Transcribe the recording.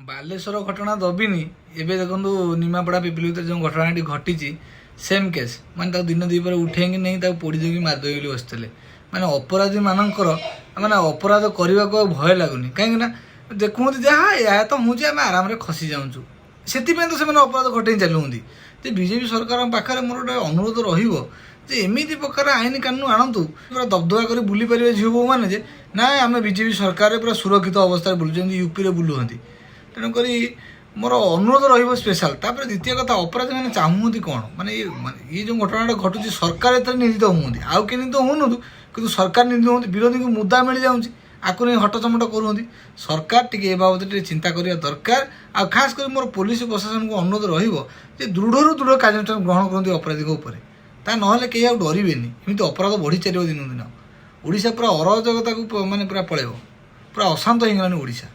ବାଲେଶ୍ୱର ଘଟଣା ଦବିନି ଏବେ ଦେଖନ୍ତୁ ନିମାପଡ଼ା ପିପିଲି ଭିତରେ ଯେଉଁ ଘଟଣାଟି ଘଟିଛି ସେମ୍ କେସ୍ ମାନେ ତାକୁ ଦିନ ଦୁଇ ପରେ ଉଠେଇକି ନେଇ ତାକୁ ପୋଡ଼ି ଦେଇକି ମାରିଦେବେ ବୋଲି ବସିଥିଲେ ମାନେ ଅପରାଧୀ ମାନଙ୍କର ମାନେ ଅପରାଧ କରିବାକୁ ଆଉ ଭୟ ଲାଗୁନି କାହିଁକି ନା ଦେଖୁଛନ୍ତି ଯାହା ଏହା ତ ହେଉଛି ଆମେ ଆରାମରେ ଖସି ଯାଉଛୁ ସେଥିପାଇଁ ତ ସେମାନେ ଅପରାଧ ଘଟେଇ ଚାଲୁଛନ୍ତି ଯେ ବିଜେପି ସରକାରଙ୍କ ପାଖରେ ମୋର ଗୋଟେ ଅନୁରୋଧ ରହିବ ଯେ ଏମିତି ପ୍ରକାର ଆଇନ କାନୁନ ଆଣନ୍ତୁ ପୁରା ଦବଦବା କରି ବୁଲି ପାରିବେ ଝିଅ ବୋଉମାନେ ଯେ ନାଇଁ ଆମେ ବିଜେପି ସରକାରରେ ପୁରା ସୁରକ୍ଷିତ ଅବସ୍ଥାରେ ବୁଲୁଛନ୍ତି ୟୁପିରେ ବୁଲୁଛନ୍ତି ତେଣୁକରି ମୋର ଅନୁରୋଧ ରହିବ ସ୍ପେଶାଲ ତାପରେ ଦ୍ୱିତୀୟ କଥା ଅପରାଧୀ ମାନେ ଚାହୁଁଛନ୍ତି କ'ଣ ମାନେ ଇଏ ଯେଉଁ ଘଟଣାଟା ଘଟୁଛି ସରକାର ଏଥିରେ ନିନ୍ଦିତ ହୁଅନ୍ତି ଆଉ କେହି ନିନ୍ଦିତ ହଉନନ୍ତୁ କିନ୍ତୁ ସରକାର ନିନ୍ଦିତ ହୁଅନ୍ତି ବିରୋଧୀଙ୍କୁ ମୁଦ୍ଦା ମିଳିଯାଉଛି ଆକୁ ନେଇ ହଟଚମଟ କରୁଛନ୍ତି ସରକାର ଟିକେ ଏ ବାବଦରେ ଟିକେ ଚିନ୍ତା କରିବା ଦରକାର ଆଉ ଖାସ୍ କରି ମୋର ପୋଲିସ ପ୍ରଶାସନକୁ ଅନୁରୋଧ ରହିବ ଯେ ଦୃଢ଼ରୁ ଦୃଢ଼ କାର୍ଯ୍ୟାନୁଷ୍ଠାନ ଗ୍ରହଣ କରନ୍ତି ଅପରାଧୀଙ୍କ ଉପରେ ତା ନହେଲେ କେହି ଆଉ ଡରିବେନି ଏମିତି ଅପରାଧ ବଢ଼ି ଚାଲିବ ଦିନକୁ ଦିନ ଓଡ଼ିଶା ପୁରା ଅରାଜକତାକୁ ମାନେ ପୁରା ପଳେଇବ ପୁରା ଅଶାନ୍ତ ହେଇଗଲାଣି ଓଡ଼ିଶା।